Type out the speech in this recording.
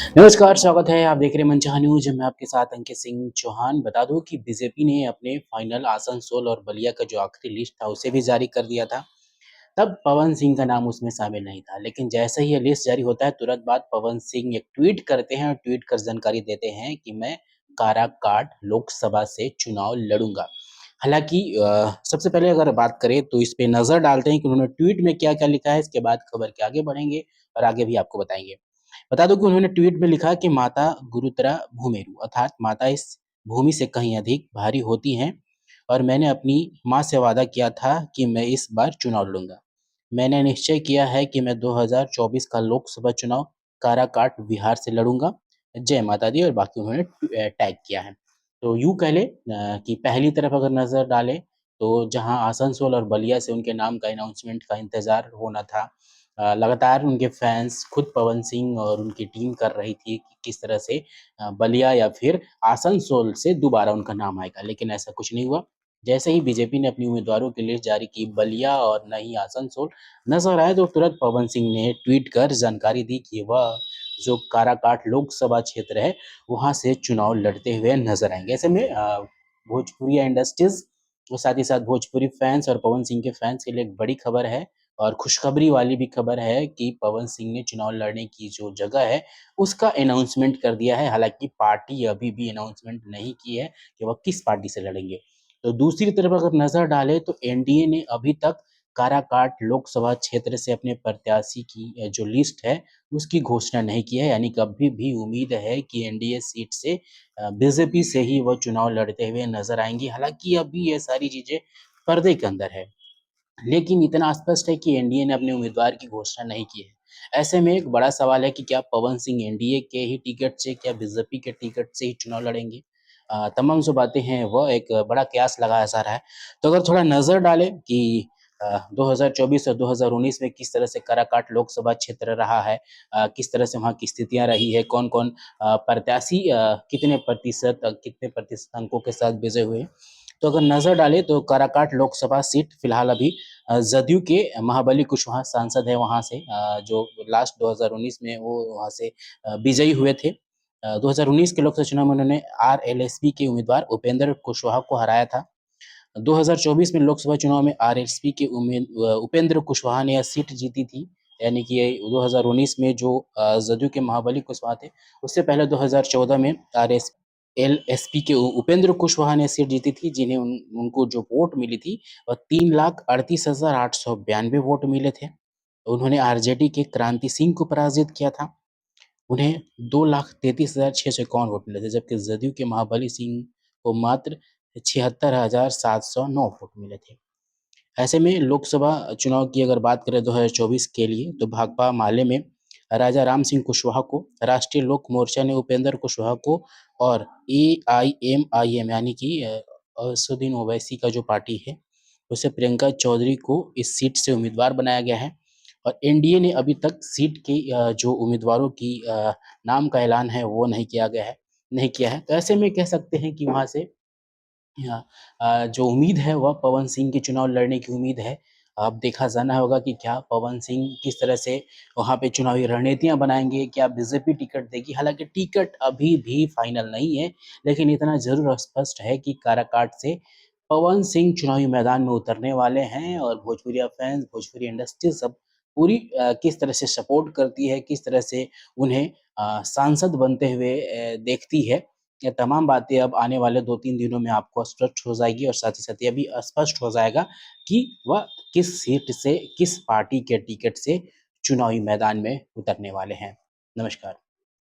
नमस्कार, स्वागत है। आप देख रहे हैं मनचाहा न्यूज़। मैं आपके साथ अंकित सिंह चौहान। बता दूँ कि बीजेपी ने अपने फाइनल आसनसोल और बलिया का जो आखिरी लिस्ट था, उसे भी जारी कर दिया था। तब पवन सिंह का नाम उसमें शामिल नहीं था। लेकिन जैसे ही ये लिस्ट जारी होता है, तुरंत बाद पवन सिंह एक ट्वीट करते हैं और ट्वीट कर जानकारी देते हैं कि मैं काराकाट लोकसभा से चुनाव लड़ूँगा। हालाँकि सबसे पहले अगर बात करें तो इस पे नज़र डालते हैं कि उन्होंने ट्वीट में क्या-क्या लिखा है, इसके बाद खबर के आगे बढ़ेंगे और आगे भी आपको बताएँगे। बता दूँ कि उन्होंने ट्वीट में लिखा कि माता गुरुतरा भूमेरु अर्थात माता इस भूमि से कहीं अधिक भारी होती हैं और मैंने अपनी माँ से वादा किया था कि मैं इस बार चुनाव लड़ूँगा। मैंने निश्चय किया है कि मैं 2024 का लोकसभा चुनाव काराकाट बिहार से लड़ूँगा। जय माता दी और बाकी उन्होंने टैग किया है। तो यूँ कह लें कि पहली तरफ अगर नज़र डालें तो जहाँ आसनसोल और बलिया से उनके नाम का अनाउंसमेंट का इंतज़ार होना था, लगातार उनके फैन्स खुद पवन सिंह और उनकी टीम कर रही थी कि किस तरह से बलिया या फिर आसनसोल से दोबारा उनका नाम आएगा, लेकिन ऐसा कुछ नहीं हुआ। जैसे ही बीजेपी ने अपनी उम्मीदवारों की लिस्ट जारी की, बलिया और न ही आसनसोल नज़र आए, तो तुरंत पवन सिंह ने ट्वीट कर जानकारी दी कि वह जो काराकाट लोकसभा क्षेत्र है, वहाँ से चुनाव लड़ते हुए नज़र आएँगे। ऐसे में भोजपुरिया इंडस्ट्रीज़ और साथ ही साथ भोजपुरी फैन्स और पवन सिंह के फैन्स के लिए एक बड़ी खबर है और खुशखबरी वाली भी खबर है कि पवन सिंह ने चुनाव लड़ने की जो जगह है, उसका अनाउंसमेंट कर दिया है। हालाँकि पार्टी अभी भी अनाउंसमेंट नहीं की है कि वह किस पार्टी से लड़ेंगे। तो दूसरी तरफ अगर नज़र डालें तो एनडीए ने अभी तक काराकाट लोकसभा क्षेत्र से अपने प्रत्याशी की जो लिस्ट है, उसकी घोषणा नहीं की है। यानी कि अभी भी उम्मीद है कि एनडीए सीट से बीजेपी से ही वो चुनाव लड़ते हुए नज़र आएँगी। हालाँकि अभी ये सारी चीज़ें पर्दे के अंदर है। लेकिन इतना स्पष्ट है कि एनडीए ने अपने उम्मीदवार की घोषणा नहीं की है। ऐसे में एक बड़ा सवाल है कि क्या पवन सिंह एनडीए के ही टिकट से, क्या बीजेपी के टिकट से ही चुनाव लड़ेंगे? तमाम जो बातें हैं वह एक बड़ा कयास लगाया जा रहा है। तो अगर थोड़ा नज़र डालें कि 2024 और 2019 में किस तरह से काराकाट लोकसभा क्षेत्र रहा है, किस तरह से वहाँ की स्थितियाँ रही है, कौन-कौन प्रत्याशी कितने प्रतिशत अंकों के साथ विजय हुए। तो अगर नज़र डालें तो काराकाट लोकसभा सीट फिलहाल अभी जदयू के महाबली कुशवाहा सांसद हैं वहाँ से, जो लास्ट 2019 में वो वहाँ से विजयी हुए थे। 2019 के लोकसभा चुनाव में उन्होंने आरएलएसपी के उम्मीदवार उपेंद्र कुशवाहा को हराया था। 2024 में लोकसभा चुनाव में आरएसपी के उपेंद्र कुशवाहा ने यह सीट जीती थी। यानी कि ये 2019 में जो जदयू के महाबली कुशवाहा थे, उससे पहले 2014 में एलएसपी के उपेंद्र कुशवाहा ने सीट जीती थी, जिन्हें उनको जो वोट मिली थी वह 3,38,892 वोट मिले थे। उन्होंने आरजेडी के क्रांति सिंह को पराजित किया था। उन्हें 2,33,651 वोट मिले थे, जबकि जदयू के महाबली सिंह को मात्र 76,709 वोट मिले थे। ऐसे में लोकसभा चुनाव की अगर बात करें 2024 के लिए, तो भाकपा माले में राजा राम सिंह कुशवाहा को, राष्ट्रीय लोक मोर्चा ने उपेंद्र कुशवाहा को और एआईएमआईएम यानी कि असदुद्दीन ओवैसी का जो पार्टी है, उसे प्रियंका चौधरी को इस सीट से उम्मीदवार बनाया गया है। और एनडीए ने अभी तक सीट के जो उम्मीदवारों की नाम का ऐलान है वो नहीं किया है। तो ऐसे में कह सकते हैं कि वहाँ से जो उम्मीद है वह पवन सिंह के चुनाव लड़ने की उम्मीद है। अब देखा जाना होगा कि क्या पवन सिंह किस तरह से वहाँ पे चुनावी रणनीतियाँ बनाएँगे, क्या बीजेपी टिकट देगी? हालाँकि टिकट अभी भी फाइनल नहीं है, लेकिन इतना ज़रूर स्पष्ट है कि काराकाट से पवन सिंह चुनावी मैदान में उतरने वाले हैं और भोजपुरिया फैन्स, भोजपुरी इंडस्ट्री सब पूरी किस तरह से सपोर्ट करती है, किस तरह से उन्हें सांसद बनते हुए देखती है। ये तमाम बातें अब आने वाले 2-3 दिनों में आपको स्पष्ट हो जाएगी और साथ ही साथ ये भी स्पष्ट हो जाएगा कि वह किस सीट से, किस पार्टी के टिकट से चुनावी मैदान में उतरने वाले हैं। नमस्कार।